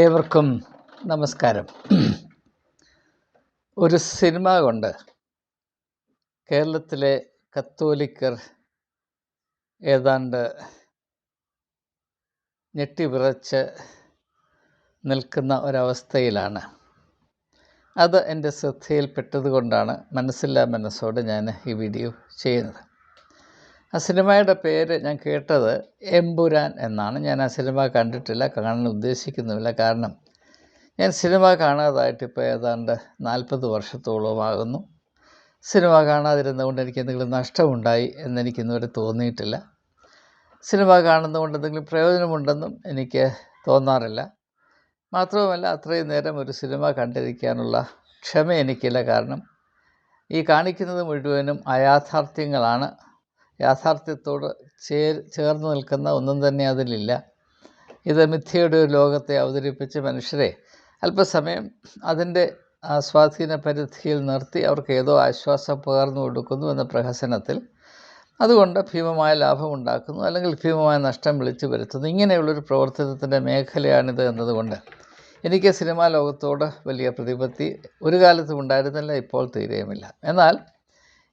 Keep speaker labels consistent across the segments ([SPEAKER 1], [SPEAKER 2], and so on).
[SPEAKER 1] ഏവർക്കും നമസ്കാരം. ഒരു സിനിമ കൊണ്ട് കേരളത്തിലെ കത്തോലിക്കർ ഏതാണ്ട് ഞെട്ടിവിറച്ച് നിൽക്കുന്ന ഒരവസ്ഥയിലാണ്. അത് എൻ്റെ ശ്രദ്ധയിൽപ്പെട്ടതുകൊണ്ടാണ് മനസ്സില്ലാ മനസ്സോടെ ഞാൻ ഈ വീഡിയോ ചെയ്യുന്നത്. ആ സിനിമയുടെ പേര് ഞാൻ കേട്ടത് എമ്പുരാൻ എന്നാണ്. ഞാൻ ആ സിനിമ കണ്ടിട്ടില്ല, കാണാൻ ഉദ്ദേശിക്കുന്നുമില്ല. കാരണം ഞാൻ സിനിമ കാണാതായിട്ട് ഇപ്പോൾ ഏതാണ്ട് 40 വർഷത്തോളമാകുന്നു. സിനിമ കാണാതിരുന്നതുകൊണ്ട് എനിക്ക് എന്തെങ്കിലും നഷ്ടമുണ്ടായി എന്നെനിക്കിന്നുവരെ തോന്നിയിട്ടില്ല. സിനിമ കാണുന്നതുകൊണ്ട് എന്തെങ്കിലും പ്രയോജനമുണ്ടെന്നും എനിക്ക് തോന്നാറില്ല. മാത്രവുമല്ല, അത്രയും നേരം ഒരു സിനിമ കണ്ടിരിക്കാനുള്ള ക്ഷമ എനിക്കില്ല. കാരണം ഈ കാണിക്കുന്നത് മുഴുവനും അയാഥാർത്ഥ്യങ്ങളാണ്. യാഥാർത്ഥ്യത്തോട് ചേർന്ന് നിൽക്കുന്ന ഒന്നും തന്നെ അതിലില്ല. ഇത് മിഥ്യയുടെ ഒരു ലോകത്തെ അവതരിപ്പിച്ച് മനുഷ്യരെ അല്പസമയം അതിൻ്റെ സ്വാധീന പരിധിയിൽ നിർത്തി അവർക്ക് ഏതോ ആശ്വാസം പകർന്നു കൊടുക്കുന്നു എന്ന പ്രഹസനത്തിൽ അതുകൊണ്ട് ഭീമമായ ലാഭമുണ്ടാക്കുന്നു, അല്ലെങ്കിൽ ഭീമമായ നഷ്ടം വിളിച്ചു വരുത്തുന്നു. ഇങ്ങനെയുള്ളൊരു പ്രവർത്തനത്തിൻ്റെ മേഖലയാണിത് എന്നതുകൊണ്ട് എനിക്ക് സിനിമാ ലോകത്തോട് വലിയ പ്രതിപത്തി ഒരു കാലത്തും ഉണ്ടായിരുന്നില്ല, ഇപ്പോൾ തീരെയുമില്ല. എന്നാൽ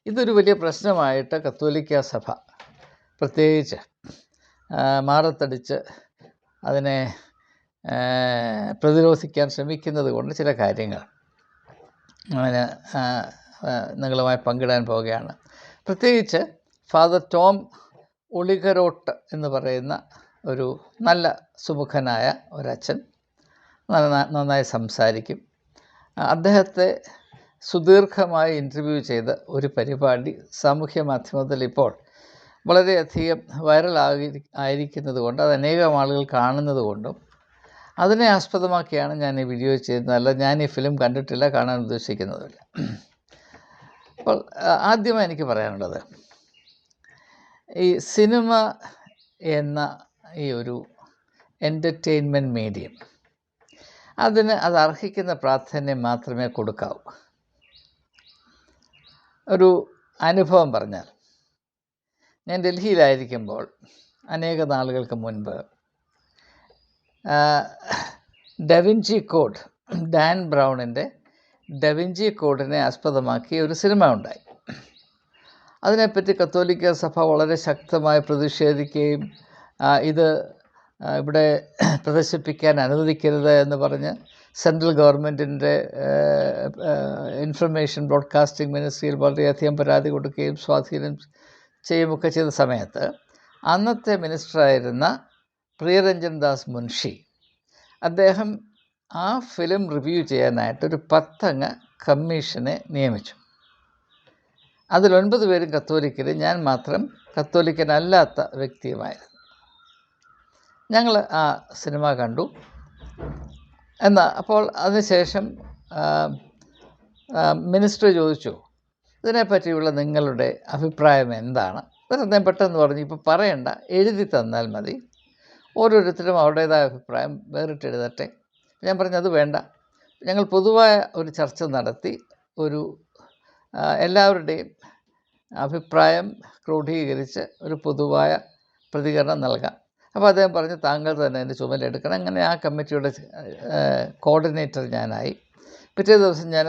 [SPEAKER 1] ഇതൊരു വലിയ പ്രശ്നമായിട്ട് കത്തോലിക്ക സഭ പ്രത്യേകിച്ച് മാറത്തടിച്ച് അതിനെ പ്രതിരോധിക്കാൻ ശ്രമിക്കുന്നത് കൊണ്ട് ചില കാര്യങ്ങൾ അതിന് നിങ്ങളുമായി പങ്കിടാൻ പോവുകയാണ്. പ്രത്യേകിച്ച് ഫാദർ ടോം ഒളികരോട്ട് എന്ന് പറയുന്ന ഒരു നല്ല സുമുഖനായ ഒരച്ഛൻ, നന്നായി സംസാരിക്കും. അദ്ദേഹത്തെ സുദീർഘമായി ഇൻ്റർവ്യൂ ചെയ്ത ഒരു പരിപാടി സാമൂഹ്യ മാധ്യമത്തിൽ ഇപ്പോൾ വളരെയധികം ആയിരിക്കുന്നത് കൊണ്ട്, അത് അനേകം ആളുകൾ കാണുന്നത് കൊണ്ടും അതിനെ ആസ്പദമാക്കിയാണ് ഞാൻ ഈ വീഡിയോ ചെയ്യുന്നത്. അല്ല, ഞാൻ ഈ ഫിലിം കണ്ടിട്ടില്ല, കാണാൻ ഉദ്ദേശിക്കുന്നതുമില്ല. അപ്പോൾ ആദ്യമായി എനിക്ക് പറയാനുള്ളത്, ഈ സിനിമ എന്ന ഈ ഒരു എൻ്റർടൈൻമെൻറ്റ് മീഡിയം അത് അർഹിക്കുന്ന പ്രാധാന്യം മാത്രമേ കൊടുക്കാവൂ. ഒരു അനുഭവം പറഞ്ഞാൽ, ഞാൻ ഡൽഹിയിലായിരിക്കുമ്പോൾ അനേക നാളുകൾക്ക് മുൻപ് ഡവിഞ്ചി കോഡ്, ഡാൻ ബ്രൗണിൻ്റെ ഡവിഞ്ചി കോഡിനെ ആസ്പദമാക്കി ഒരു സിനിമ ഉണ്ടായി. അതിനെപ്പറ്റി കത്തോലിക്ക സഭ വളരെ ശക്തമായി പ്രതിഷേധിക്കുകയും ഇത് ഇവിടെ പ്രദർശിപ്പിക്കാൻ അനുവദിക്കരുത് എന്ന് പറഞ്ഞ് സെൻട്രൽ ഗവൺമെൻറ്റിൻ്റെ ഇൻഫർമേഷൻ ബ്രോഡ്കാസ്റ്റിംഗ് മിനിസ്ട്രിയിൽ വളരെയധികം പരാതി കൊടുക്കുകയും സ്വാധീനം ചെയ്യുമൊക്കെ ചെയ്ത സമയത്ത് അന്നത്തെ മിനിസ്റ്ററായിരുന്ന പ്രിയരഞ്ജൻ ദാസ് മുൻഷി അദ്ദേഹം ആ ഫിലിം റിവ്യൂ ചെയ്യാനായിട്ടൊരു 10 അംഗ കമ്മീഷനെ നിയമിച്ചു. അതിൽ 9 പേരും കത്തോലിക്കരും, ഞാൻ മാത്രം കത്തോലിക്കനല്ലാത്ത വ്യക്തിയുമായിരുന്നു. ഞങ്ങൾ ആ സിനിമ കണ്ടു. അപ്പോൾ അതിനുശേഷം മിനിസ്റ്റർ ചോദിച്ചു, ഇതിനെപ്പറ്റിയുള്ള നിങ്ങളുടെ അഭിപ്രായം എന്താണ്? ഞാൻ പെട്ടെന്ന് പറഞ്ഞു, ഇപ്പോൾ പറയണ്ട, എഴുതി തന്നാൽ മതി, ഓരോരുത്തരും അവരുടേതായ അഭിപ്രായം വേറിട്ട് എഴുതട്ടെ. ഞാൻ പറഞ്ഞു, അത് വേണ്ട, ഞങ്ങൾ പൊതുവായ ഒരു ചർച്ച നടത്തി ഒരു എല്ലാവരുടെയും അഭിപ്രായം ക്രോഡീകരിച്ച് ഒരു പൊതുവായ പ്രതികരണം നൽകാം. അപ്പോൾ അദ്ദേഹം പറഞ്ഞു, താങ്കൾ തന്നെ അതിൻ്റെ ചുമലെടുക്കണം. അങ്ങനെ ആ കമ്മിറ്റിയുടെ കോർഡിനേറ്റർ ഞാനായി. പിറ്റേ ദിവസം ഞാൻ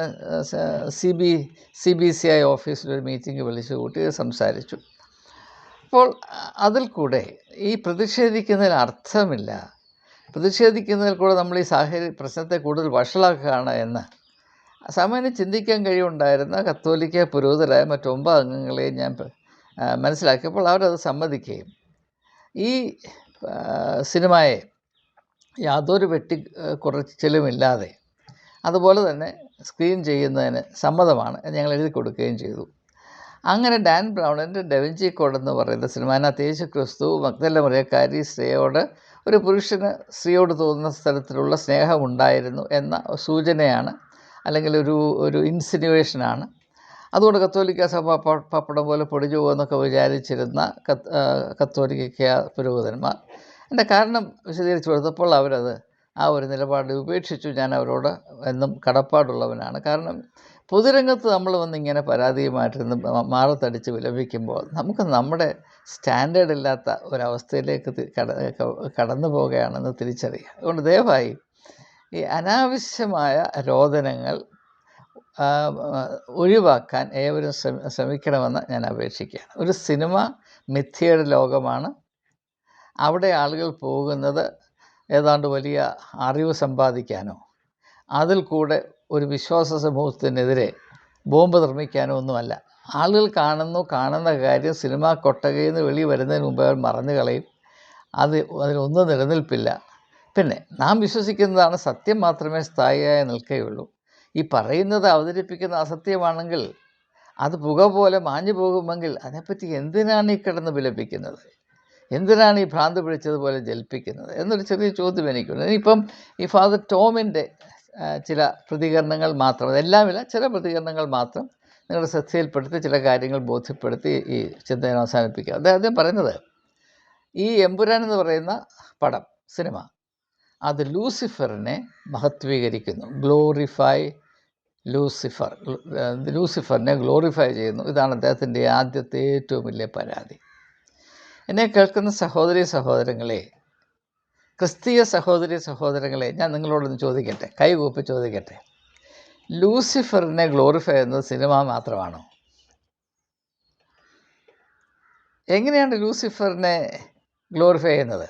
[SPEAKER 1] CBCI ഓഫീസിലൊരു മീറ്റിംഗ് വിളിച്ചു കൂട്ടി സംസാരിച്ചു. അപ്പോൾ അതിൽ കൂടെ ഈ പ്രതിഷേധിക്കുന്നതിൽ അർത്ഥമില്ല, പ്രതിഷേധിക്കുന്നതിൽ കൂടെ നമ്മൾ ഈ പ്രശ്നത്തെ കൂടുതൽ വഷളാക്കുകയാണ് എന്ന് സാമാന്യം ചിന്തിക്കാൻ കഴിവുണ്ടായിരുന്ന കത്തോലിക്ക പുരോഹിതരായ മറ്റ് 9 അംഗങ്ങളെയും ഞാൻ മനസ്സിലാക്കിയപ്പോൾ അവരത് സമ്മതിക്കുകയും ഈ സിനിമയെ യാതൊരു വെട്ടിക്കുറച്ചിലുമില്ലാതെ അതുപോലെ തന്നെ സ്ക്രീൻ ചെയ്യുന്നതിന് സമ്മതമാണ് എന്ന് ഞങ്ങൾ എഴുതി കൊടുക്കുകയും ചെയ്തു. അങ്ങനെ ഡാൻ ബ്രൗണിൻ്റെ ഡവിഞ്ചി കോഡ് എന്ന് പറയുന്ന സിനിമ, അതിനകത്ത് യേശു ക്രിസ്തു മഗ്ദല മറിയക്കാരി സ്ത്രീയോട്, ഒരു പുരുഷന് സ്ത്രീയോട് തോന്നുന്ന തരത്തിലുള്ള സ്നേഹമുണ്ടായിരുന്നു എന്ന സൂചനയാണ്, അല്ലെങ്കിൽ ഒരു ഇൻസിനുവേഷനാണ്. അതുകൊണ്ട് കത്തോലിക്ക സഭ പപ്പടം പോലെ പൊടിഞ്ഞു പോകുമെന്നൊക്കെ വിചാരിച്ചിരുന്ന കത്തോലിക്ക പുരോഹിതന്മാർ എൻ്റെ കാരണം വിശദീകരിച്ച് കൊടുത്തപ്പോൾ അവരത് ആ ഒരു നിലപാട് ഉപേക്ഷിച്ചു. ഞാൻ അവരോട് എന്നും കടപ്പാടുള്ളവനാണ്. കാരണം പൊതുരംഗത്ത് നമ്മൾ വന്നിങ്ങനെ പരാതിയുമായിട്ടിരുന്ന് മാറത്തടിച്ച് വിലപിക്കുമ്പോൾ നമുക്ക് നമ്മുടെ സ്റ്റാൻഡേർഡ് ഇല്ലാത്ത ഒരവസ്ഥയിലേക്ക് കടന്നു പോവുകയാണെന്ന് തിരിച്ചറിയുക. അതുകൊണ്ട് ദയവായി ഈ അനാവശ്യമായ രോദനങ്ങൾ ഒഴിവാക്കാൻ ഏവരും ശ്രമിക്കണമെന്ന് ഞാൻ അപേക്ഷിക്കുകയാണ്. ഒരു സിനിമ മിഥ്യയുടെ ലോകമാണ്. അവിടെ ആളുകൾ പോകുന്നത് ഏതാണ്ട് വലിയ അറിവ് സമ്പാദിക്കാനോ അതിൽ കൂടെ ഒരു വിശ്വാസ സമൂഹത്തിനെതിരെ ബോംബ് നിർമ്മിക്കാനോ ഒന്നുമല്ല. ആളുകൾ കാണുന്ന കാര്യം സിനിമ കൊട്ടകയിൽ നിന്ന് വെളി വരുന്നതിന് മുമ്പ് അവർ മറന്നു കളയും. അതിനൊന്നും നിലനിൽപ്പില്ല. പിന്നെ നാം വിശ്വസിക്കുന്നതാണ് സത്യം മാത്രമേ സ്ഥായിയായി നിൽക്കുകയുള്ളൂ. ഈ പറയുന്നത് അവതരിപ്പിക്കുന്ന അസത്യമാണെങ്കിൽ അത് പുക പോലെ മാഞ്ഞു പോകുമെങ്കിൽ അതിനെപ്പറ്റി എന്തിനാണ് ഈ കിടന്ന് വിലപിക്കുന്നത്? എന്തിനാണ് ഈ ഭ്രാന്ത് പിടിച്ചതുപോലെ ജൽപ്പിക്കുന്നത് എന്നൊരു ചെറിയ ചോദ്യം എനിക്കുണ്ട്. ഇനിയിപ്പം ഈ ഫാദർ ടോമിൻ്റെ ചില പ്രതികരണങ്ങൾ മാത്രം, അതെല്ലാമില്ല, ചില പ്രതികരണങ്ങൾ മാത്രം നിങ്ങളുടെ ശ്രദ്ധയിൽപ്പെടുത്തി ചില കാര്യങ്ങൾ ബോധ്യപ്പെടുത്തി ഈ ചിന്തയെ അവസാനിപ്പിക്കുക. അദ്ദേഹം പറയുന്നത്, ഈ എമ്പുരാൻ എന്ന് പറയുന്ന പടം, സിനിമ, അത് ലൂസിഫറിനെ മഹത്വീകരിക്കുന്നു. ലൂസിഫറിനെ ഗ്ലോറിഫൈ ചെയ്യുന്നു. ഇതാണ് അദ്ദേഹത്തിൻ്റെ ആദ്യത്തെ ഏറ്റവും വലിയ പരാതി. എന്നെ കേൾക്കുന്ന സഹോദരങ്ങളെ, ക്രിസ്തീയ സഹോദരങ്ങളെ, ഞാൻ നിങ്ങളോടൊന്ന് ചോദിക്കട്ടെ, കൈകൂപ്പി ചോദിക്കട്ടെ, ലൂസിഫറിനെ ഗ്ലോറിഫൈ ചെയ്യുന്നത് സിനിമ മാത്രമാണോ? എങ്ങനെയാണ് ലൂസിഫറിനെ ഗ്ലോറിഫൈ ചെയ്യുന്നത്?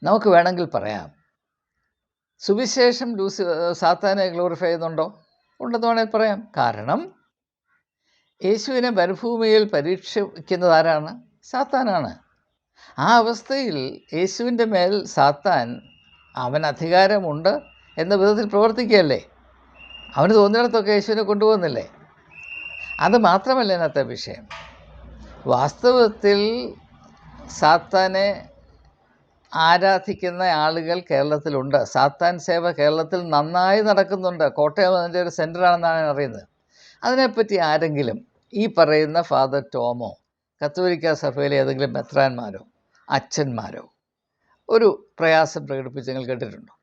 [SPEAKER 1] നമുക്ക് വേണമെങ്കിൽ പറയാം, സുവിശേഷം സാത്താനെ ഗ്ലോറിഫൈ ചെയ്യുന്നുണ്ടോ? ഉണ്ടെന്ന് വേണമെങ്കിൽ പറയാം. കാരണം യേശുവിനെ മരുഭൂമിയിൽ പരീക്ഷിക്കുന്നത് ആരാണ്? സാത്താനാണ്. ആ അവസ്ഥയിൽ യേശുവിൻ്റെ മേൽ സാത്താൻ അവൻ അധികാരമുണ്ട് എന്ന വിധത്തിൽ പ്രവർത്തിക്കുകയല്ലേ. അവന് തോന്നിയിടത്തൊക്കെ യേശുവിനെ കൊണ്ടുപോകുന്നില്ലേ? അത് മാത്രമല്ല ഇന്നത്തെ വിഷയം. വാസ്തവത്തിൽ സാത്താനെ ആരാധിക്കുന്ന ആളുകൾ കേരളത്തിലുണ്ട്. സാത്താൻ സേവ കേരളത്തിൽ നന്നായി നടക്കുന്നുണ്ട്. കോട്ടയം അതിൻ്റെ ഒരു സെൻറ്ററാണെന്നാണ് ഞാൻ അറിയുന്നത്. അതിനെപ്പറ്റി ആരെങ്കിലും ഈ പറയുന്ന ഫാദർ ടോമോ കത്തോലിക്ക സഭയിലെ ഏതെങ്കിലും മെത്രാന്മാരോ അച്ഛന്മാരോ ഒരു പ്രയാസം പ്രകടിപ്പിച്ച് നിങ്ങൾ കേട്ടിട്ടുണ്ടോ?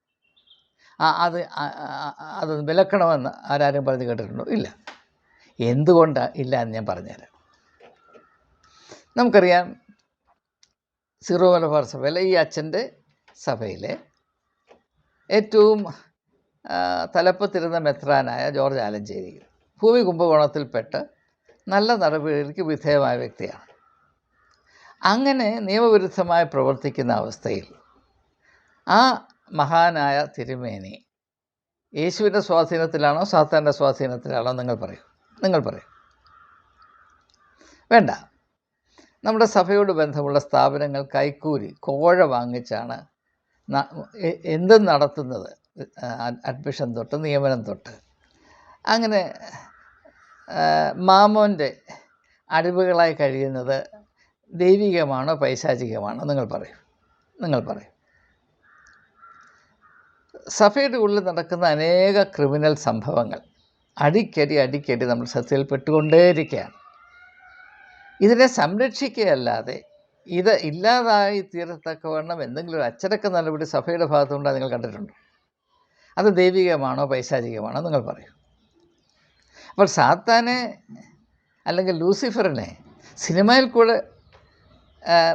[SPEAKER 1] അത് വിലക്കണമെന്ന് ആരാരും പറഞ്ഞ് കേട്ടിട്ടുണ്ടോ? ഇല്ല. എന്തുകൊണ്ടാണ് ഇല്ല എന്ന് ഞാൻ പറഞ്ഞുതരാം. നമുക്കറിയാം, സീറോ മലബാർ സഭയിലെ ഈ അച്ഛൻ്റെ സഭയിലെ ഏറ്റവും തലപ്പത്തിരുന്ന മെത്രാനായ ജോർജ് ആലഞ്ചേരി ഭൂമി കുംഭകോണത്തിൽപ്പെട്ട് നല്ല നടപടികൾക്ക് വിധേയമായ വ്യക്തിയാണ്. അങ്ങനെ നിയമവിരുദ്ധമായി പ്രവർത്തിക്കുന്ന അവസ്ഥയിൽ ആ മഹാനായ തിരുമേനി യേശുവിൻ്റെ സ്വാധീനത്തിലാണോ സാത്താൻ്റെ സ്വാധീനത്തിലാണോ? നിങ്ങൾ പറയൂ. വേണ്ട. നമ്മുടെ സഭയോട് ബന്ധമുള്ള സ്ഥാപനങ്ങൾ കൈക്കൂലി കോഴ വാങ്ങിച്ചാണ് എന്തും നടത്തുന്നത്. അഡ്മിഷൻ തൊട്ട് നിയമനം തൊട്ട് അങ്ങനെ മാമോൻ്റെ അടിവുകളായി കഴിയുന്നത് ദൈവികമാണോ പൈശാചികമാണോ? നിങ്ങൾ പറയൂ. സഭയുടെ ഉള്ളിൽ നടക്കുന്ന അനേക ക്രിമിനൽ സംഭവങ്ങൾ അടിക്കടി നമ്മൾ ശ്രദ്ധയിൽപ്പെട്ടുകൊണ്ടേയിരിക്കുകയാണ്. ഇതിനെ സംരക്ഷിക്കുകയല്ലാതെ ഇത് ഇല്ലാതായി തീരത്തക്കവണ്ണം എന്തെങ്കിലും ഒരു അച്ചടക്ക നടപടി സഭയുടെ ഭാഗത്തുണ്ടായി നിങ്ങൾ കണ്ടിട്ടുണ്ടോ? അത് ദൈവികമാണോ പൈശാചികമാണോ? നിങ്ങൾ പറയൂ. അപ്പോൾ സാത്താനെ അല്ലെങ്കിൽ ലൂസിഫറിനെ സിനിമയിൽ കൂടെ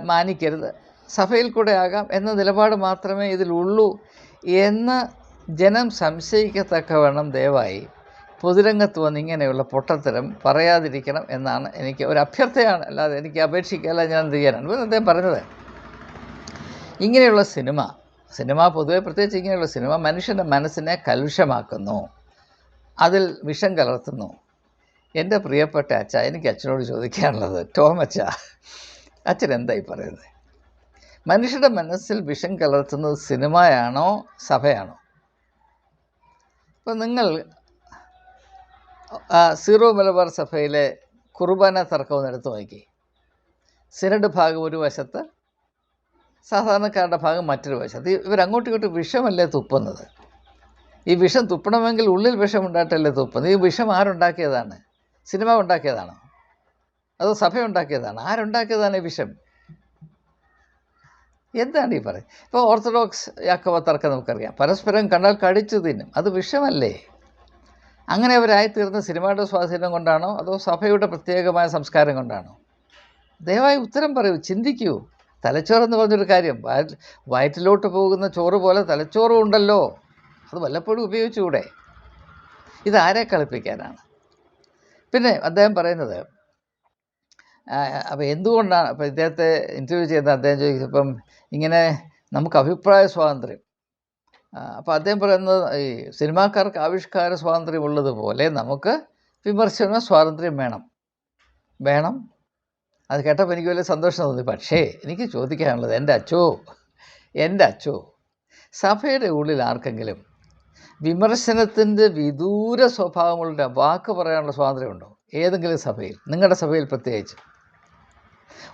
[SPEAKER 1] മാനിക്കരുത്, സഭയിൽ കൂടെ ആകാം എന്ന നിലപാട് മാത്രമേ ഇതിലുള്ളൂ എന്ന് ജനം സംശയിക്കത്തക്കവണ്ണം ദയവായി പൊതുരംഗത്ത് വന്ന് ഇങ്ങനെയുള്ള പൊട്ടത്തരം പറയാതിരിക്കണം എന്നാണ് എനിക്ക് ഒരു അഭ്യർത്ഥനയാണ്. അല്ലാതെ എനിക്ക് അപേക്ഷിക്കുകയല്ല, ഞാൻ എന്ത് ചെയ്യാനാണ് അദ്ദേഹം പറഞ്ഞത്. ഇങ്ങനെയുള്ള സിനിമ പൊതുവെ പ്രത്യേകിച്ച് ഇങ്ങനെയുള്ള സിനിമ മനുഷ്യൻ്റെ മനസ്സിനെ കലുഷമാക്കുന്നു, അതിൽ വിഷം കലർത്തുന്നു. എൻ്റെ പ്രിയപ്പെട്ട അച്ഛ, എനിക്ക് അച്ഛനോട് ചോദിക്കാനുള്ളത്, അച്ഛൻ എന്തായി പറയുന്നത്? മനുഷ്യരുടെ മനസ്സിൽ വിഷം കലർത്തുന്നത് സിനിമയാണോ സഭയാണോ? ഇപ്പോൾ നിങ്ങൾ സീറോ മലബാർ സഭയിലെ കുർബാന തർക്കമൊന്ന് എടുത്തു നോക്കി. സിനഡ് ഭാഗം ഒരു വശത്ത്, സാധാരണക്കാരുടെ ഭാഗം മറ്റൊരു വശത്ത്. ഇവരങ്ങോട്ടും ഇങ്ങോട്ടും വിഷമല്ലേ തുപ്പുന്നത്? ഈ വിഷം തുപ്പണമെങ്കിൽ ഉള്ളിൽ വിഷം ഉണ്ടായിട്ടല്ലേ തുപ്പുന്നത്. ഈ വിഷം ആരുണ്ടാക്കിയതാണ്? സിനിമ ഉണ്ടാക്കിയതാണോ? അതോ സഭ ഉണ്ടാക്കിയതാണോ? ആരുണ്ടാക്കിയതാണ് ഈ വിഷം? എന്താണ് ഈ പറയുന്നത്? ഇപ്പോൾ ഓർത്തഡോക്സ് യാക്കോബ തർക്കം നമുക്കറിയാം. പരസ്പരം കണ്ടാൽ കടിച്ചു തിന്നും. അത് വിഷമല്ലേ? അങ്ങനെ അവരായിത്തീർന്ന സിനിമയുടെ സ്വാധീനം കൊണ്ടാണോ അതോ സഭയുടെ പ്രത്യേകമായ സംസ്കാരം കൊണ്ടാണോ? ദയവായി ഉത്തരം പറയൂ, ചിന്തിക്കൂ. തലച്ചോറെന്ന് പറഞ്ഞൊരു കാര്യം, വയറ്റിലോട്ട് പോകുന്ന ചോറ് പോലെ തലച്ചോറും ഉണ്ടല്ലോ, അത് വല്ലപ്പോഴും ഉപയോഗിച്ചുകൂടെ? ഇതാരെ കളിപ്പിക്കാനാണ്? പിന്നെ അദ്ദേഹം പറയുന്നത്, അപ്പോൾ എന്തുകൊണ്ടാണ്, അപ്പോൾ ഇദ്ദേഹത്തെ ഇൻ്റർവ്യൂ ചെയ്യുന്ന അദ്ദേഹം ചോദിച്ചപ്പം ഇങ്ങനെ നമുക്ക് അഭിപ്രായ സ്വാതന്ത്ര്യം, അപ്പോൾ അദ്ദേഹം പറയുന്നത് ഈ സിനിമാക്കാർക്ക് ആവിഷ്കാര സ്വാതന്ത്ര്യം ഉള്ളതുപോലെ നമുക്ക് വിമർശന സ്വാതന്ത്ര്യം വേണം. അത് കേട്ടപ്പോൾ എനിക്ക് വലിയ സന്തോഷം തോന്നി. പക്ഷേ എനിക്ക് ചോദിക്കാനുള്ളത്, എൻ്റെ അച്ചോ സഭയുടെ ഉള്ളിൽ ആർക്കെങ്കിലും വിമർശനത്തിൻ്റെ വിദൂര സ്വഭാവങ്ങളുടെ വാക്ക് പറയാനുള്ള സ്വാതന്ത്ര്യമുണ്ടോ? ഏതെങ്കിലും സഭയിൽ, നിങ്ങളുടെ സഭയിൽ പ്രത്യേകിച്ച്?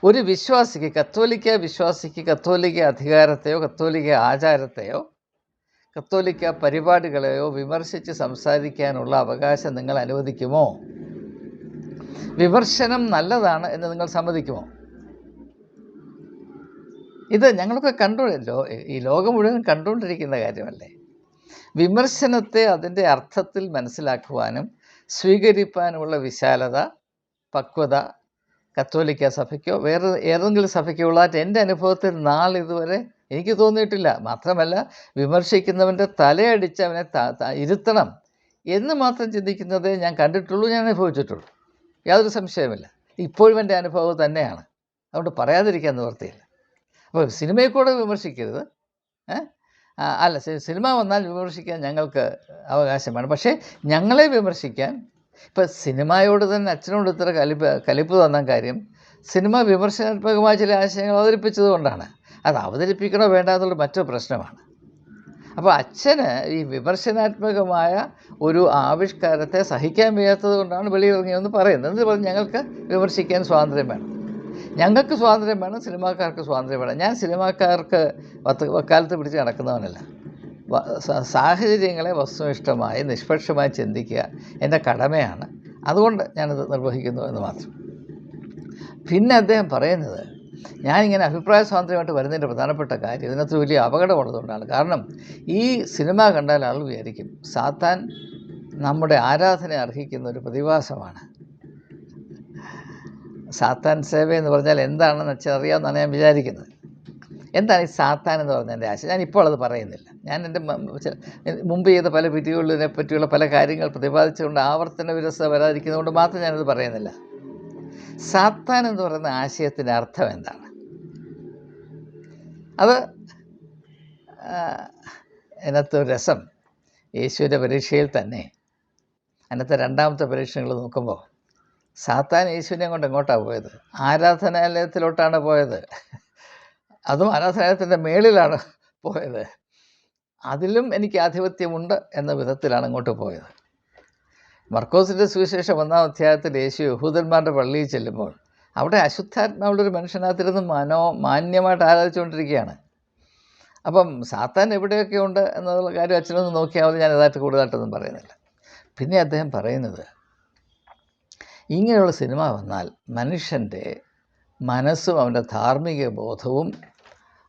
[SPEAKER 1] ഒരു വിശ്വാസിക്ക്, കത്തോലിക്ക വിശ്വാസിക്ക് കത്തോലിക്ക അധികാരത്തെയോ കത്തോലിക്ക ആചാരത്തെയോ കത്തോലിക്ക പരിപാടികളെയോ വിമർശിച്ച് സംസാരിക്കാനുള്ള അവകാശം നിങ്ങൾ അനുവദിക്കുമോ? വിമർശനം നല്ലതാണ് എന്ന് നിങ്ങൾ സമ്മതിക്കുമോ? ഇത് ഞങ്ങളൊക്കെ കണ്ടുല്ലോ, ഈ ലോകം മുഴുവൻ കണ്ടുകൊണ്ടിരിക്കുന്ന കാര്യമല്ലേ. വിമർശനത്തെ അതിൻ്റെ അർത്ഥത്തിൽ മനസ്സിലാക്കുവാനും സ്വീകരിക്കാനുമുള്ള വിശാലത, പക്വത കത്തോലിക്ക സഭയ്ക്കോ വേറെ ഏതെങ്കിലും സഭയ്ക്കോ ഉള്ളതായിട്ട് എൻ്റെ അനുഭവത്തിൽ നാളിതുവരെ എനിക്ക് തോന്നിയിട്ടില്ല. മാത്രമല്ല, വിമർശിക്കുന്നവൻ്റെ തലയടിച്ച് അവനെ ഇരുത്തണം എന്ന് മാത്രം ചിന്തിക്കുന്നതേ ഞാൻ കണ്ടിട്ടുള്ളൂ, ഞാൻ അനുഭവിച്ചിട്ടുള്ളൂ. യാതൊരു സംശയമില്ല. ഇപ്പോഴും എൻ്റെ അനുഭവം തന്നെയാണ്. അതുകൊണ്ട് പറയാതിരിക്കാൻ നിവൃത്തിയില്ല. അപ്പോൾ സിനിമയെ കൂടെ വിമർശിക്കരുത്. അല്ല, സിനിമ വന്നാൽ വിമർശിക്കാൻ ഞങ്ങൾക്ക് അവകാശമാണ്. പക്ഷേ ഞങ്ങളെ വിമർശിക്കാൻ, ഇപ്പം സിനിമയോട് തന്നെ അച്ഛനോട് ഇത്ര കലിപ്പ് തന്ന കാര്യം സിനിമ വിമർശനാത്മകമായ ചില ആശയങ്ങൾ അവതരിപ്പിച്ചത് കൊണ്ടാണ്. അത് അവതരിപ്പിക്കണോ വേണ്ട എന്നുള്ള മറ്റൊരു പ്രശ്നമാണ്. അപ്പോൾ അച്ഛന് ഈ വിമർശനാത്മകമായ ഒരു ആവിഷ്കാരത്തെ സഹിക്കാൻ വയ്യാത്തത് കൊണ്ടാണ് വെളിയിറങ്ങിയതെന്ന് പറയുന്നത്. എന്ന് പറഞ്ഞ് ഞങ്ങൾക്ക് വിമർശിക്കാൻ സ്വാതന്ത്ര്യം വേണം, ഞങ്ങൾക്ക് സ്വാതന്ത്ര്യം വേണം, സിനിമാക്കാർക്ക് സ്വാതന്ത്ര്യം വേണം. ഞാൻ സിനിമാക്കാർക്ക് വക്കാലത്ത് പിടിച്ച് നടക്കുന്നവനല്ല. സാഹചര്യങ്ങളെ വസ്തുനിഷ്ഠമായി നിഷ്പക്ഷമായി ചിന്തിക്കുക എൻ്റെ കടമയാണ്. അതുകൊണ്ട് ഞാനത് നിർവഹിക്കുന്നു എന്ന് മാത്രം. പിന്നെ അദ്ദേഹം പറയുന്നത്, ഞാനിങ്ങനെ അഭിപ്രായ സ്വാതന്ത്ര്യമായിട്ട് വരുന്നതിൻ്റെ പ്രധാനപ്പെട്ട കാര്യം ഇതിനകത്ത് വലിയ അപകടമുള്ളതുകൊണ്ടാണ്. കാരണം ഈ സിനിമ കണ്ടാൽ ആൾ വിചാരിക്കും സാത്താൻ നമ്മുടെ ആരാധന അർഹിക്കുന്ന ഒരു പ്രതിഭാസമാണ്. സാത്താൻ സേവ എന്ന് പറഞ്ഞാൽ എന്താണെന്ന് വെച്ചാൽ അറിയാമെന്നാണ് ഞാൻ വിചാരിക്കുന്നത്. എന്താണ് ഈ സാത്താൻ എന്ന് പറഞ്ഞതിൻ്റെ ആശയം? ഞാനിപ്പോൾ അത് പറയുന്നില്ല. ഞാൻ എൻ്റെ മുമ്പ് ചെയ്ത പല വീഡിയോകളിനെ പറ്റിയുള്ള പല കാര്യങ്ങൾ പ്രതിപാദിച്ചുകൊണ്ട് ആവർത്തന വിരസത വരാതിരിക്കുന്നതുകൊണ്ട് മാത്രം ഞാനത് പറയുന്നില്ല. സാത്താൻ എന്ന് പറയുന്ന ആശയത്തിൻ്റെ അർത്ഥം എന്താണ്? അത് അതിനകത്ത് രസം, യേശുവിൻ്റെ പരീക്ഷയിൽ തന്നെ അതിനകത്ത് രണ്ടാമത്തെ പരീക്ഷ നിങ്ങൾ നോക്കുമ്പോൾ സാത്താൻ യേശുവിനെ കൊണ്ട് എങ്ങോട്ടാണ് പോയത്? ആരാധനാലയത്തിലോട്ടാണ് പോയത്. അതും ആരാധനാലയത്തിൻ്റെ മേളിലാണ് പോയത്. അതിലും എനിക്ക് ആധിപത്യമുണ്ട് എന്ന വിധത്തിലാണ് ഇങ്ങോട്ട് പോയത്. മർക്കോസിൻ്റെ സുവിശേഷം 1-ാം അധ്യായത്തിൽ യേശു യഹൂദന്മാരുടെ പള്ളിയിൽ ചെല്ലുമ്പോൾ അവിടെ അശുദ്ധാത്മാവുള്ളൊരു മനുഷ്യനകത്തിരുന്ന് മാന്യമായിട്ട് ആരാധിച്ചുകൊണ്ടിരിക്കുകയാണ്. അപ്പം സാത്താൻ എവിടെയൊക്കെ ഉണ്ട് എന്നുള്ള കാര്യം അച്ഛനൊന്ന് നോക്കിയാൽ മതി. ഞാനിതായിട്ട് കൂടുതലായിട്ടൊന്നും പറയുന്നില്ല. പിന്നെ അദ്ദേഹം പറയുന്നത്, ഇങ്ങനെയുള്ള സിനിമ വന്നാൽ മനുഷ്യൻ്റെ മനസ്സും അവൻ്റെ ധാർമ്മിക ബോധവും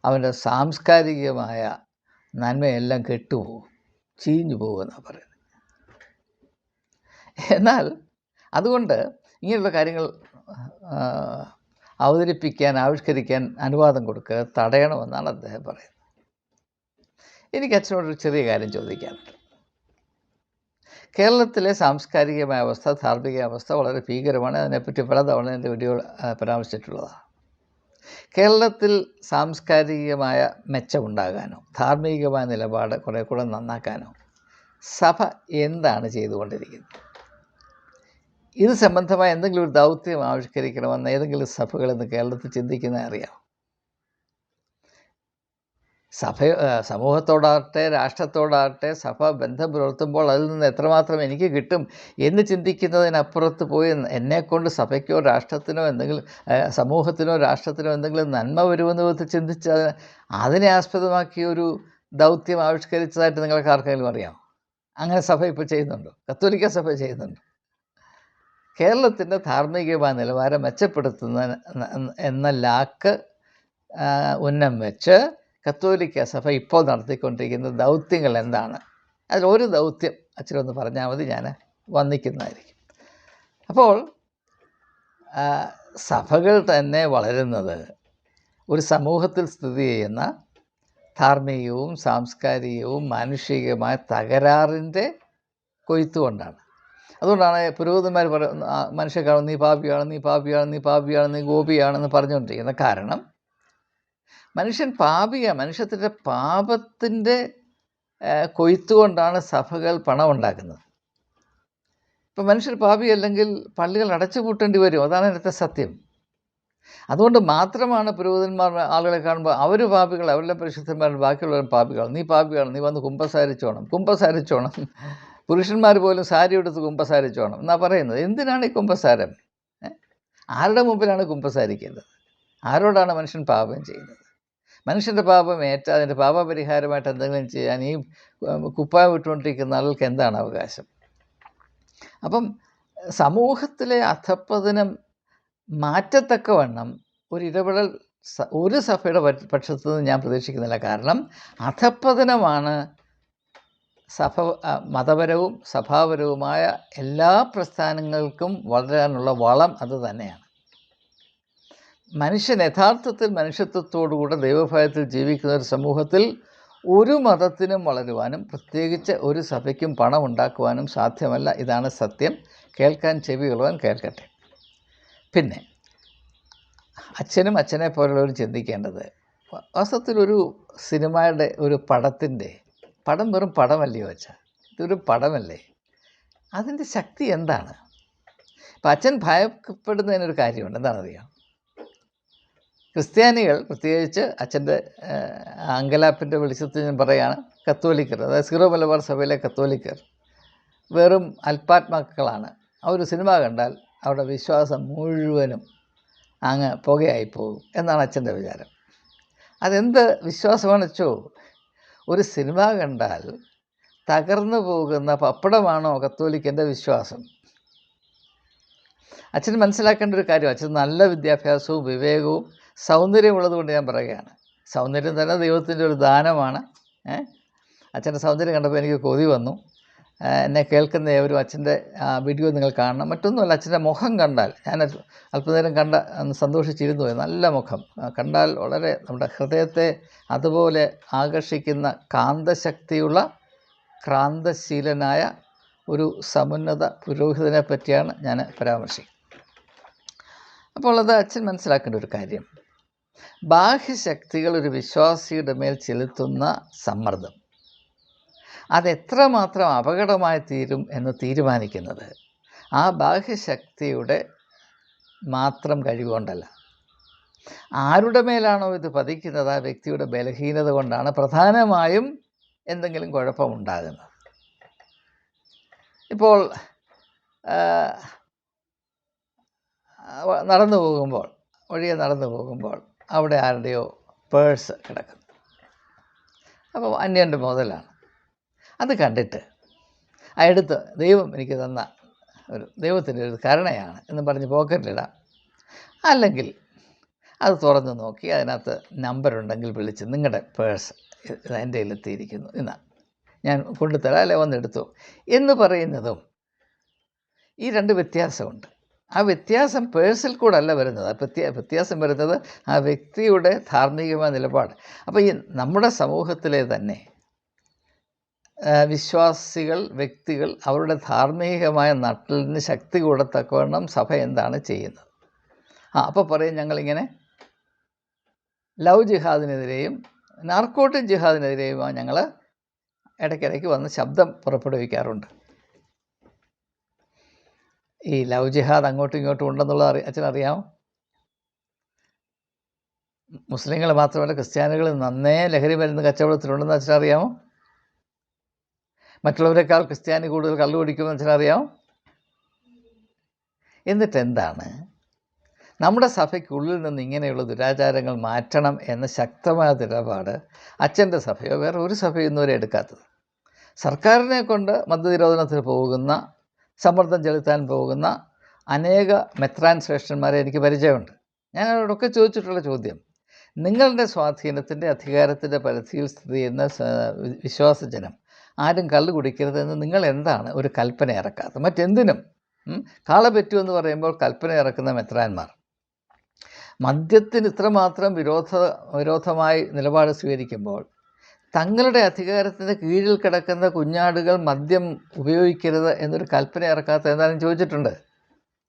[SPEAKER 1] അവൻ്റെ സാംസ്കാരികമായ നന്മയെല്ലാം കെട്ടുപോകും, ചീഞ്ഞു പോകുമെന്നാണ് പറയുന്നത്. എന്നാൽ അതുകൊണ്ട് ഇങ്ങനെയുള്ള കാര്യങ്ങൾ അവതരിപ്പിക്കാൻ, ആവിഷ്കരിക്കാൻ അനുവാദം കൊടുക്കുക, തടയണമെന്നാണ് അദ്ദേഹം പറയുന്നത്. എനിക്ക് അച്ഛനോടൊരു ചെറിയ കാര്യം ചോദിക്കാനുണ്ട്. കേരളത്തിലെ സാംസ്കാരികമായ അവസ്ഥ, ധാർമ്മിക അവസ്ഥ വളരെ ഭീകരമാണ്. അതിനെപ്പറ്റി പലതവണ എൻ്റെ വീഡിയോ പരാമർശിച്ചിട്ടുള്ളതാണ്. കേരളത്തിൽ സാംസ്കാരികമായ മെച്ചമുണ്ടാകാനോ ധാർമ്മികമായ നിലപാട് കുറേ കൂടെ നന്നാക്കാനോ സഭ എന്താണ് ചെയ്തുകൊണ്ടിരിക്കുന്നത്? ഇത് സംബന്ധമായ എന്തെങ്കിലും ഒരു ദൗത്യം ആവിഷ്കരിക്കണമെന്ന് ഏതെങ്കിലും സഭകളെന്ന് കേരളത്തിൽ ചിന്തിക്കുന്നത് അറിയാം? സമൂഹത്തോടാകട്ടെ രാഷ്ട്രത്തോടാകട്ടെ സഭ ബന്ധം പുലർത്തുമ്പോൾ അതിൽ നിന്ന് എത്രമാത്രം എനിക്ക് കിട്ടും എന്ന് ചിന്തിക്കുന്നതിനപ്പുറത്ത് പോയി എന്നെക്കൊണ്ട് സഭയ്ക്കോ രാഷ്ട്രത്തിനോ എന്തെങ്കിലും സമൂഹത്തിനോ രാഷ്ട്രത്തിനോ എന്തെങ്കിലും നന്മ വരുമെന്ന് വിധത്തിൽ ചിന്തിച്ച് അതിനെ ആസ്പദമാക്കിയൊരു ദൗത്യം ആവിഷ്കരിച്ചതായിട്ട് നിങ്ങൾക്ക് ആർക്കെങ്കിലും അറിയാമോ? അങ്ങനെ സഭ ഇപ്പോൾ ചെയ്യുന്നുണ്ടോ? കത്തോലിക്ക സഭ ചെയ്യുന്നുണ്ടോ? കേരളത്തിൻ്റെ ധാർമ്മികമായ നിലവാരം മെച്ചപ്പെടുത്തുന്ന എന്ന ലാക്ക് ഉന്നം വെച്ച് കത്തോലിക്ക സഭ ഇപ്പോൾ നടത്തിക്കൊണ്ടിരിക്കുന്ന ദൗത്യങ്ങൾ എന്താണ്? അതിലൊരു ദൗത്യം അച്ഛനൊന്ന് പറഞ്ഞാൽ മതി, ഞാൻ വന്ദിക്കുന്നതായിരിക്കും. അപ്പോൾ സഭകൾ തന്നെ വളരുന്നത് ഒരു സമൂഹത്തിൽ സ്ഥിതി ചെയ്യുന്ന ധാർമ്മികവും സാംസ്കാരികവും മാനുഷികവുമായ തകരാറിൻ്റെ കൊയ്ത്തുകൊണ്ടാണ്. അതുകൊണ്ടാണ് പുരോഹിതന്മാർ മനുഷ്യ കാണും, നീ പാപിയാണ്, നീ പാപിയാണ്, നീ പാപിയാണ്, നീ ഗോപിയാണെന്ന് പറഞ്ഞുകൊണ്ടിരിക്കുന്നത്. കാരണം മനുഷ്യൻ പാപിയാണ്. മനുഷ്യത്തിൻ്റെ പാപത്തിൻ്റെ കൊയ്ത്തുകൊണ്ടാണ് സഭകൾ പണം ഉണ്ടാക്കുന്നത്. ഇപ്പം മനുഷ്യർ പാപിയല്ലെങ്കിൽ പള്ളികൾ അടച്ചു പൂട്ടേണ്ടി വരും. അതാണ് ഇന്നത്തെ സത്യം. അതുകൊണ്ട് മാത്രമാണ് പുരോഹിതന്മാർ ആളുകളെ കാണുമ്പോൾ അവർ പാപികൾ, അവരുടെ പരിശുദ്ധന്മാരും ബാക്കിയുള്ളവരും പാപികൾ. നീ പാപിയാണ്, നീ വന്ന് കുമ്പസാരിച്ചോണം. പുരുഷന്മാർ പോലും സാരി എടുത്ത് കുമ്പസാരിച്ചോണം എന്നാണ് പറയുന്നത്. എന്തിനാണ് ഈ കുമ്പസാരം? ആരുടെ മുമ്പിലാണ് കുമ്പസാരിക്കേണ്ടത്? ആരോടാണ് മനുഷ്യൻ പാപം ചെയ്യുന്നത്? മനുഷ്യൻ്റെ പാപം അതിൻ്റെ പാപപരിഹാരമായിട്ട് എന്തെങ്കിലും ചെയ്യാൻ ഈ കുപ്പായം വിട്ടുകൊണ്ടിരിക്കുന്ന ആളുകൾക്ക് എന്താണ് അവകാശം? അപ്പം സമൂഹത്തിലെ അധപ്പതനം മാറ്റത്തക്കവണ്ണം ഒരു ഇടപെടൽ ഒരു സഭയുടെ പക്ഷത്തു നിന്ന് ഞാൻ പ്രതീക്ഷിക്കുന്നില്ല. കാരണം അധപ്പതനമാണ് മതപരവും സഭാപരവുമായ എല്ലാ പ്രസ്ഥാനങ്ങൾക്കും വളരാനുള്ള വളം അത് തന്നെയാണ്. മനുഷ്യൻ യഥാർത്ഥത്തിൽ മനുഷ്യത്വത്തോടുകൂടെ ദൈവഭയത്തിൽ ജീവിക്കുന്ന ഒരു സമൂഹത്തിൽ ഒരു മതത്തിനും വളരുവാനും പ്രത്യേകിച്ച് ഒരു സഭയ്ക്കും പണം ഉണ്ടാക്കുവാനും സാധ്യമല്ല. ഇതാണ് സത്യം. കേൾക്കാൻ ചെവിയുള്ളവൻ കേൾക്കട്ടെ. പിന്നെ അച്ഛനും അച്ഛനെ പോലുള്ളവരും ചിന്തിക്കേണ്ടത്, വാസ്തവത്തിലൊരു സിനിമയുടെ ഒരു പടം വെറും പടമല്ലയോ അച്ഛാ? ഇതൊരു പടമല്ലേ? അതിൻ്റെ ശക്തി എന്താണ്? ഇപ്പം അച്ഛൻ ഭയപ്പെടുന്നതിനൊരു കാര്യമുണ്ട്. എന്താണെന്നറിയാം? ക്രിസ്ത്യാനികൾ, പ്രത്യേകിച്ച് അച്ഛൻ്റെ അങ്കലാപ്പിൻ്റെ വെളിച്ചത്തിൽ ഞാൻ പറയുകയാണ്, കത്തോലിക്കർ, അതായത് സീറോ മലബാർ സഭയിലെ കത്തോലിക്കർ വെറും അല്പാത്മാക്കളാണ്. അവർ സിനിമ കണ്ടാൽ അവരുടെ വിശ്വാസം മുഴുവനും അങ്ങ് പുകയായി പോകും എന്നാണ് അച്ഛൻ്റെ വിചാരം. അതെന്ത് വിശ്വാസമാണ് വെച്ചോ? ഒരു സിനിമ കണ്ടാൽ തകർന്നു പോകുന്ന പപ്പടമാണോ കത്തോലിക്കൻ്റെ വിശ്വാസം? അച്ഛൻ മനസ്സിലാക്കേണ്ട ഒരു കാര്യം, അച്ഛൻ നല്ല വിദ്യാഭ്യാസവും വിവേകവും സൗന്ദര്യമുള്ളത് കൊണ്ട് ഞാൻ പറയുകയാണ്. സൗന്ദര്യം തന്നെ ദൈവത്തിൻ്റെ ഒരു ദാനമാണ്. അച്ഛൻ്റെ സൗന്ദര്യം കണ്ടപ്പോൾ എനിക്ക് കൊതി വന്നു. എന്നെ കേൾക്കുന്ന ഏവരും അച്ഛൻ്റെ വീഡിയോ നിങ്ങൾ കാണണം. മറ്റൊന്നുമല്ല, അച്ഛൻ്റെ മുഖം കണ്ടാൽ, ഞാൻ അല്പനേരം സന്തോഷിച്ചിരുന്നു. നല്ല മുഖം കണ്ടാൽ വളരെ നമ്മുടെ ഹൃദയത്തെ അതുപോലെ ആകർഷിക്കുന്ന കാന്തശക്തിയുള്ള ക്രാന്തശീലനായ ഒരു സമുന്നത പുരോഹിതനെ പറ്റിയാണ് ഞാൻ പരാമർശിക്കുന്നത്. അപ്പോൾ അത് അച്ഛൻ മനസ്സിലാക്കേണ്ട ഒരു കാര്യം, ബാഹ്യശക്തികൾ ഒരു വിശ്വാസിയുടെ മേൽ ചെലുത്തുന്ന സമ്മർദ്ദം അതെത്രമാത്രം അപകടമായി തീരും എന്ന് തീരുമാനിക്കുന്നത് ആ ബാഹ്യശക്തിയുടെ മാത്രം കഴിവുകൊണ്ടല്ല. ആരുടെ മേലാണോ ഇത് പതിക്കുന്നത് ആ വ്യക്തിയുടെ ബലഹീനത കൊണ്ടാണ് പ്രധാനമായും എന്തെങ്കിലും കുഴപ്പമുണ്ടാകുന്നത്. ഇപ്പോൾ വഴിയെ നടന്നു പോകുമ്പോൾ അവിടെ ആരുടെയോ പേഴ്സ് കിടക്കുന്നു. അപ്പോൾ അന്യൻ്റെ മുതലാണ്. അത് കണ്ടിട്ട് എടുത്ത് ദൈവം എനിക്ക് തന്ന ദൈവത്തിൻ്റെ ഒരു കരുണയാണ് എന്ന് പറഞ്ഞ് പോക്കറ്റിലിടാം. അല്ലെങ്കിൽ അത് തുറന്ന് നോക്കി അതിനകത്ത് നമ്പറുണ്ടെങ്കിൽ വിളിച്ച്, നിങ്ങളുടെ പേഴ്സ് എൻ്റെ കയ്യിലെത്തിയിരിക്കുന്നു, എന്നാ ഞാൻ കൊണ്ടുതരാം, അല്ലെ വന്നെടുത്തു എന്ന് പറയുന്നതും ഈ രണ്ട് വ്യത്യാസമുണ്ട്. ആ വ്യത്യാസം പേഴ്സിൽ കൂടെ അല്ല വരുന്നത്. വ്യത്യാസം വരുന്നത് ആ വ്യക്തിയുടെ ധാർമ്മികമായ നിലപാട്. അപ്പോൾ ഈ നമ്മുടെ സമൂഹത്തിലെ തന്നെ വിശ്വാസികൾ, വ്യക്തികൾ അവരുടെ ധാർമ്മികമായ നട്ടലിന് ശക്തി കൂടത്തക്കവണ്ണം സഭ എന്താണ് ചെയ്യുന്നത്? അപ്പോൾ പറയും, ഞങ്ങളിങ്ങനെ ലവ് ജിഹാദിനെതിരെയും നാർക്കോട്ടിക് ജിഹാദിനെതിരെയുമാണ് ഞങ്ങൾ ഇടയ്ക്കിടയ്ക്ക് വന്ന് ശബ്ദം പുറപ്പെടുവിക്കാറുണ്ട്. ഈ ലവ് ജിഹാദ് അങ്ങോട്ടും ഇങ്ങോട്ടും ഉണ്ടെന്നുള്ളത് അച്ഛനറിയാമോ? മുസ്ലിങ്ങൾ മാത്രമല്ല ക്രിസ്ത്യാനികൾ നന്നേ ലഹരി മരുന്ന് കച്ചവടത്തിലുണ്ടെന്ന് അച്ഛനറിയാമോ? മറ്റുള്ളവരെക്കാൾ ക്രിസ്ത്യാനി കൂടുതൽ കള്ളു കുടിക്കുമെന്ന് അച്ഛനറിയാമോ? എന്നിട്ട് എന്താണ് നമ്മുടെ സഭയ്ക്കുള്ളിൽ നിന്ന് ഇങ്ങനെയുള്ള ദുരാചാരങ്ങൾ മാറ്റണം എന്ന ശക്തമായ നിലപാട് അച്ഛൻ്റെ സഭയോ വേറെ ഒരു സഭയോ ഇന്നുവരെ എടുക്കാത്തത്? സർക്കാരിനെ കൊണ്ട് മദ്യനിരോധനത്തിന് പോകുന്ന, സമ്മർദ്ദം ചെലുത്താൻ പോകുന്ന അനേക മെത്രാൻ ശ്രേഷ്ഠന്മാരെ എനിക്ക് പരിചയമുണ്ട്. ഞാൻ അവരോടൊക്കെ ചോദിച്ചിട്ടുള്ള ചോദ്യം, നിങ്ങളുടെ സ്വാധീനത്തിൻ്റെ അധികാരത്തിൻ്റെ പരിധിയിൽ സ്ഥിതി ചെയ്യുന്ന വിശ്വാസജനം ആരും കള്ളു കുടിക്കരുതെന്ന് നിങ്ങൾ എന്താണ് ഒരു കൽപ്പന ഇറക്കാത്തത്? മറ്റെന്തിനും കാള പറ്റൂ എന്ന് പറയുമ്പോൾ കൽപ്പന ഇറക്കുന്ന മെത്രാന്മാർ, മദ്യത്തിന് ഇത്രമാത്രം വിരോധമായി നിലപാട് സ്വീകരിക്കുമ്പോൾ തങ്ങളുടെ അധികാരത്തിന് കീഴിൽ കിടക്കുന്ന കുഞ്ഞാടുകൾ മദ്യം ഉപയോഗിക്കരുത് എന്നൊരു കൽപ്പന ഇറക്കാത്ത എന്തായാലും ചോദിച്ചിട്ടുണ്ട്.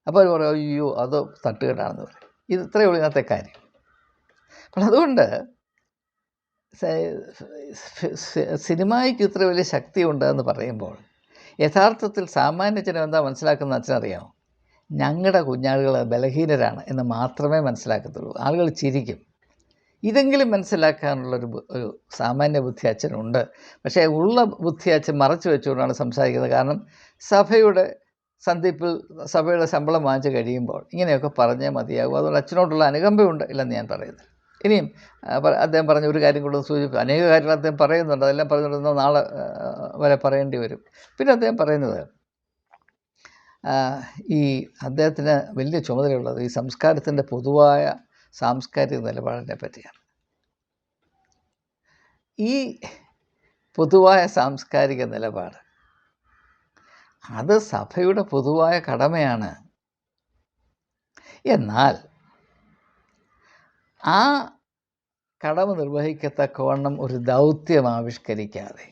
[SPEAKER 1] അപ്പോൾ അവർ പറയും അയ്യോ അത് തട്ടുകേടാണെന്ന് പറയും. ഇത് ഇത്രയേ ഉള്ളൂ ഇന്നത്തെ കാര്യം. അപ്പോൾ അതുകൊണ്ട് സിനിമയ്ക്ക് ഇത്ര വലിയ ശക്തിയുണ്ട് എന്ന് പറയുമ്പോൾ യഥാർത്ഥത്തിൽ സാമാന്യ ജനം എന്താ മനസ്സിലാക്കുന്ന അച്ഛനറിയാമോ? ഞങ്ങളുടെ കുഞ്ഞാടുകൾ ബലഹീനരാണ് എന്ന് മാത്രമേ മനസ്സിലാക്കത്തുള്ളൂ. ആളുകൾ ചിരിക്കും. ഇതെങ്കിലും മനസ്സിലാക്കാനുള്ളൊരു ഒരു സാമാന്യ ബുദ്ധി അച്ഛനുണ്ട്. പക്ഷേ ഉള്ള ബുദ്ധി അച്ഛൻ മറച്ചു വെച്ചുകൊണ്ടാണ് സംസാരിക്കുന്നത്. കാരണം സഭയുടെ സന്ധിപ്പിൽ സഭയുടെ ശമ്പളം വാങ്ങിച്ച് കഴിയുമ്പോൾ ഇങ്ങനെയൊക്കെ പറഞ്ഞേ മതിയാകും. അതുകൊണ്ട് അച്ഛനോടുള്ള അനുകമ്പയുണ്ട് ഇല്ലെന്ന് ഞാൻ പറയുന്നത്. ഇനിയും അദ്ദേഹം പറഞ്ഞ ഒരു കാര്യം കൂടെ സൂചിപ്പിക്കും. അനേക കാര്യങ്ങൾ അദ്ദേഹം പറയുന്നുണ്ട്. അതെല്ലാം പറഞ്ഞുകൊണ്ടിരുന്ന നാളെ വരെ പറയേണ്ടി വരും. പിന്നെ അദ്ദേഹം പറയുന്നത് ഈ അദ്ദേഹത്തിന് വലിയ ചുമതലയുള്ളത് ഈ സംസ്കാരത്തിൻ്റെ പൊതുവായ സാംസ്കാരിക നിലപാടിനെ പറ്റിയാണ്. ഈ പൊതുവായ സാംസ്കാരിക നിലപാട് അത് സഭയുടെ പൊതുവായ കടമയാണ്. എന്നാൽ ആ കടമ നിർവഹിക്കത്തക്കവണ്ണം ഒരു ദൗത്യം ആവിഷ്കരിക്കാതെ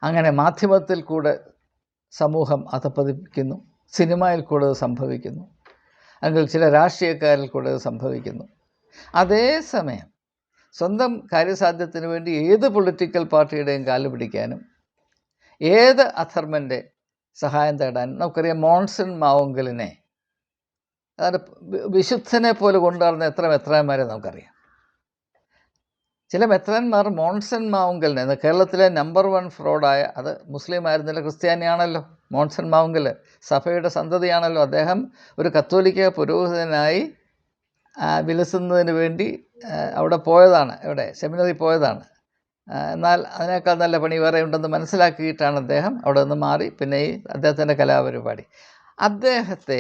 [SPEAKER 1] അങ്ങനെ മാധ്യമത്തിൽ കൂടെ സമൂഹം അധപ്പതിപ്പിക്കുന്നു, സിനിമയിൽ കൂടെ അത് സംഭവിക്കുന്നു, അല്ലെങ്കിൽ ചില രാഷ്ട്രീയക്കാരിൽ കൂടെ അത് സംഭവിക്കുന്നു. അതേസമയം സ്വന്തം കാര്യസാധ്യത്തിന് വേണ്ടി ഏത് പൊളിറ്റിക്കൽ പാർട്ടിയുടെയും കാല് പിടിക്കാനും ഏത് അധർമ്മൻ്റെ സഹായം തേടാനും നമുക്കറിയാം. മോൺസൺ മാവുങ്കലിനെ അതായത് വിശുദ്ധനെ പോലെ കൊണ്ടുവരുന്ന എത്ര മെത്രാന്മാരെ നമുക്കറിയാം. ചില മെത്രാന്മാർ മോൺസൺ മാവുങ്കലിനെ കേരളത്തിലെ നമ്പർ 1 ഫ്രോഡായ, അത് മുസ്ലിം ആയിരുന്നില്ല, ക്രിസ്ത്യാനിയാണല്ലോ മോൺസൺ മാവുങ്കൽ, സഭയുടെ സന്തതിയാണല്ലോ. അദ്ദേഹം ഒരു കത്തോലിക്ക പുരോഹിതനായി വിലസുന്നതിന് വേണ്ടി അവിടെ പോയതാണ്, എവിടെ സെമിനറി പോയതാണ്. എന്നാൽ അതിനേക്കാൾ നല്ല പണി വേറെ ഉണ്ടെന്ന് മനസ്സിലാക്കിയിട്ടാണ് അദ്ദേഹം അവിടെ നിന്ന് മാറി പിന്നെ ഈ അദ്ദേഹത്തിൻ്റെ കലാപരിപാടി. അദ്ദേഹത്തെ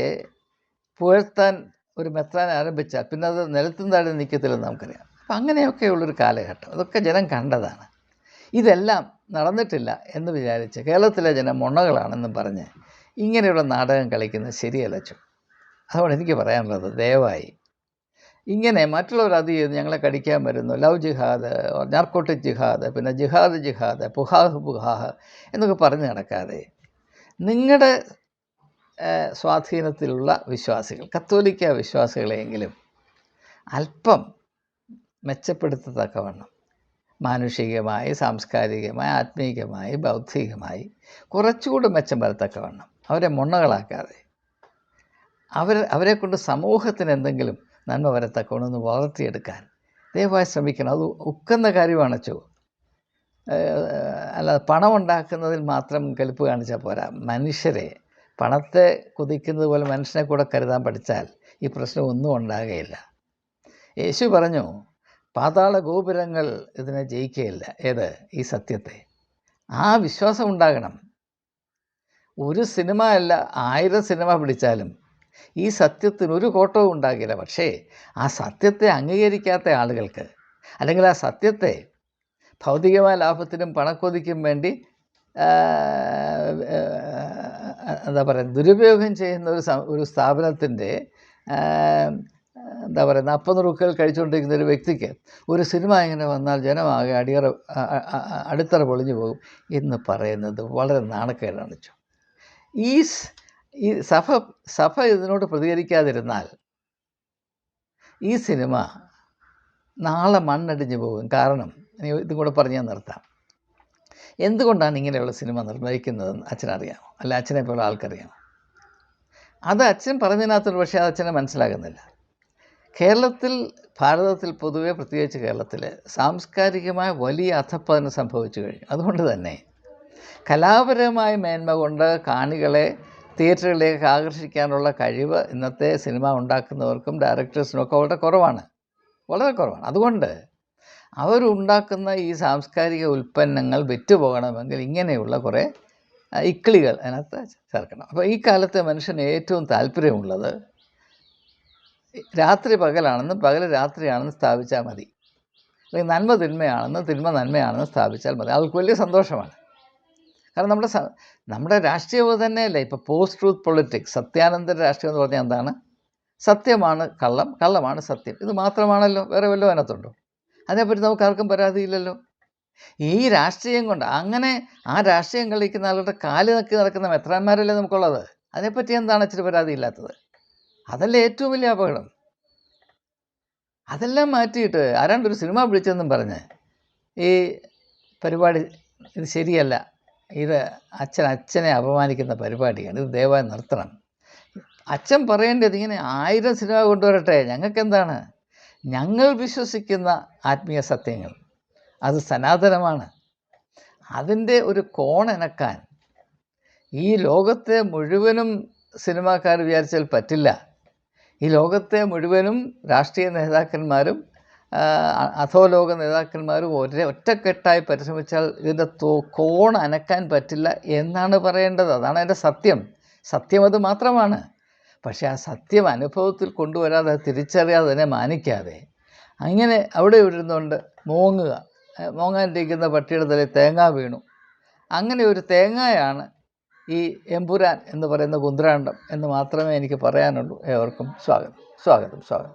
[SPEAKER 1] പുകഴ്ത്താൻ ഒരു മെത്രാൻ ആരംഭിച്ചാൽ പിന്നെ അത് നിലത്തും താഴെ നിൽക്കത്തില്ലെന്ന് നമുക്കറിയാം. അപ്പം അങ്ങനെയൊക്കെയുള്ളൊരു കാലഘട്ടം, അതൊക്കെ ജനം കണ്ടതാണ്. ഇതെല്ലാം നടന്നിട്ടില്ല എന്ന് വിചാരിച്ച് കേരളത്തിലെ ജനം മൊണ്ണകളാണെന്നും പറഞ്ഞ് ഇങ്ങനെയുള്ള നാടകം കളിക്കുന്നത് ശരിയല്ല. അതുകൊണ്ട് എനിക്ക് പറയാനുള്ളത്, ദയവായി ഇങ്ങനെ മറ്റുള്ളവർ അത് ചെയ്ത് ഞങ്ങളെ കടിക്കാൻ വരുന്നു, ലവ് ജിഹാദ്, നാർക്കോട്ടിക് ജിഹാദ്, പിന്നെ ജിഹാദ്, പുഹാഹ് എന്നൊക്കെ പറഞ്ഞ് നടക്കാതെ നിങ്ങളുടെ സ്വാധീനത്തിലുള്ള വിശ്വാസികൾ, കത്തോലിക്ക വിശ്വാസികളെയെങ്കിലും അല്പം മെച്ചപ്പെടുത്തത്തക്കവണ്ണം മാനുഷികമായി, സാംസ്കാരികമായി, ആത്മീയമായി, ബൗദ്ധികമായി കുറച്ചുകൂടി മെച്ചം വരത്തക്കവണ്ണം അവരെ മൊണ്ണകളാക്കാതെ അവരെക്കൊണ്ട് സമൂഹത്തിന് എന്തെങ്കിലും നന്മ വരത്തക്കവണ്ണം ഒന്ന് വളർത്തിയെടുക്കാൻ ദയവായി ശ്രമിക്കണം. അത് ഉക്കുന്ന കാര്യമാണ്. അല്ലാതെ പണം ഉണ്ടാക്കുന്നതിൽ മാത്രം കെൽപ്പ് കാണിച്ചാൽ പോരാ. മനുഷ്യരെ പണത്തെ കുതിക്കുന്നത് പോലെ മനുഷ്യനെ കൂടെ കരുതാൻ പഠിച്ചാൽ ഈ പ്രശ്നം ഒന്നും ഉണ്ടാകുകയില്ല. യേശു പറഞ്ഞു, പാതാള ഗോപുരങ്ങൾ ഇതിനെ ജയിക്കുകയില്ല. ഏത്? ഈ സത്യത്തെ. ആ വിശ്വാസം ഉണ്ടാകണം. ഒരു സിനിമ അല്ല, 1000 സിനിമ പിടിച്ചാലും ഈ സത്യത്തിനൊരു കോട്ടവും ഉണ്ടാകില്ല. പക്ഷേ ആ സത്യത്തെ അംഗീകരിക്കാത്ത ആളുകൾക്ക്, അല്ലെങ്കിൽ ആ സത്യത്തെ ഭൗതികമായ ലാഭത്തിനും പണക്കൊതിക്കും വേണ്ടി എന്താ പറയുക ദുരുപയോഗം ചെയ്യുന്ന ഒരു സ്ഥാപനത്തിൻ്റെ എന്താ പറയുക 40 റുക്കൽ കഴിച്ചുകൊണ്ടിരിക്കുന്ന ഒരു വ്യക്തിക്ക് ഒരു സിനിമ ഇങ്ങനെ വന്നാൽ ജനമാകെ അടിത്തറ പൊളിഞ്ഞു പോകും എന്ന് പറയുന്നത് വളരെ നാണക്കേടാണ്. ഈ സഭ ഇതിനോട് പ്രതികരിക്കാതിരുന്നാൽ ഈ സിനിമ നാളെ മണ്ണടിഞ്ഞു പോകും. കാരണം ഇതും കൂടെ പറഞ്ഞ് ഞാൻ നിർത്താം. എന്തുകൊണ്ടാണ് ഇങ്ങനെയുള്ള സിനിമ നിർമ്മിക്കുന്നതെന്ന് അച്ഛനറിയാമോ? അല്ല അച്ഛനെ പോലെ ആൾക്കറിയാമോ? അത് അച്ഛൻ പറഞ്ഞതിനകത്തൊരു പക്ഷേ അത് അച്ഛനെ മനസ്സിലാകുന്നില്ല. ഭാരതത്തിൽ പൊതുവെ, പ്രത്യേകിച്ച് കേരളത്തിൽ സാംസ്കാരികമായ വലിയ അധപ്പതനം സംഭവിച്ചു കഴിഞ്ഞു. അതുകൊണ്ട് തന്നെ കലാപരമായ മേന്മ കൊണ്ട് കാണികളെ തിയേറ്ററുകളിലേക്ക് ആകർഷിക്കാനുള്ള കഴിവ് ഇന്നത്തെ സിനിമ ഉണ്ടാക്കുന്നവർക്കും ഡയറക്ടേഴ്സിനുമൊക്കെ വളരെ കുറവാണ്. അതുകൊണ്ട് അവരുണ്ടാക്കുന്ന ഈ സാംസ്കാരിക ഉൽപ്പന്നങ്ങൾ വിറ്റുപോകണമെങ്കിൽ ഇങ്ങനെയുള്ള കുറേ ഇക്കിളികൾ അതിനകത്ത് ചേർക്കണം. അപ്പോൾ ഈ കാലത്തെ മനുഷ്യന് ഏറ്റവും താല്പര്യമുള്ളത് രാത്രി പകലാണെന്നും പകൽ രാത്രിയാണെന്നും സ്ഥാപിച്ചാൽ മതി. അല്ലെങ്കിൽ നന്മ തിന്മയാണെന്നും തിന്മ നന്മയാണെന്നും സ്ഥാപിച്ചാൽ മതി. അവർക്ക് വലിയ സന്തോഷമാണ്. കാരണം നമ്മുടെ രാഷ്ട്രീയം തന്നെയല്ല. ഇപ്പോൾ പോസ്റ്റ് ട്രൂത്ത് പൊളിറ്റിക്സ്, സത്യാനന്തര രാഷ്ട്രീയം എന്ന് പറഞ്ഞാൽ എന്താണ്? സത്യമാണ് കള്ളം, കള്ളമാണ് സത്യം. ഇത് മാത്രമാണല്ലോ, വേറെ വല്ലതും അതിനകത്തുണ്ടോ? അതിനെപ്പറ്റി നമുക്ക് ആർക്കും പരാതിയില്ലല്ലോ. ഈ രാഷ്ട്രീയം കൊണ്ട് അങ്ങനെ ആ രാഷ്ട്രീയം കളിക്കുന്ന ആളുടെ കാല് നക്കി നടക്കുന്ന മെത്രാന്മാരല്ലേ നമുക്കുള്ളത്. അതിനെപ്പറ്റി എന്താണ് ഇച്ചിരി പരാതിയില്ലാത്തത്? അതല്ലേ ഏറ്റവും വലിയ അപകടം. അതെല്ലാം മാറ്റിയിട്ട് ആരാണ്ടൊരു സിനിമ വിളിച്ചെന്നും പറഞ്ഞ് ഈ പരിപാടി ഇത് ശരിയല്ല, ഇത് അച്ഛനെ അപമാനിക്കുന്ന പരിപാടിയാണ്, ഇത് ദയവായി നിർത്തണം. അച്ഛൻ പറയേണ്ടത് ഇങ്ങനെ 1000 സിനിമ കൊണ്ടുവരട്ടെ, ഞങ്ങൾക്കെന്താണ്? ഞങ്ങൾ വിശ്വസിക്കുന്ന ആത്മീയ സത്യങ്ങൾ അത് സനാതനമാണ്. അതിൻ്റെ ഒരു കോണനക്കാൻ ഈ ലോകത്തെ മുഴുവനും സിനിമാക്കാർ വിചാരിച്ചാൽ പറ്റില്ല. ഈ ലോകത്തെ മുഴുവനും രാഷ്ട്രീയ നേതാക്കന്മാരും അധോലോക നേതാക്കന്മാരും ഒറ്റക്കെട്ടായി പരിശ്രമിച്ചാൽ ഇതിൻ്റെ കോൺ അനക്കാൻ പറ്റില്ല എന്നാണ് പറയേണ്ടത്. അതാണ് അതിൻ്റെ സത്യം. സത്യം അത് മാത്രമാണ്. പക്ഷേ ആ സത്യം അനുഭവത്തിൽ കൊണ്ടുവരാതെ, തിരിച്ചറിയാതെ, അതിനെ മാനിക്കാതെ അങ്ങനെ അവിടെ ഇരുന്നുകൊണ്ട് മോങ്ങാനിരിക്കുന്ന പട്ടിയുടെ തലയിൽ തേങ്ങ വീണു. അങ്ങനെ ഒരു തേങ്ങയാണ് ഈ എമ്പുരാൻ എന്ന് പറയുന്ന കുന്ത്രാണ്ടം എന്ന് മാത്രമേ എനിക്ക് പറയാനുള്ളൂ. ഏവർക്കും സ്വാഗതം.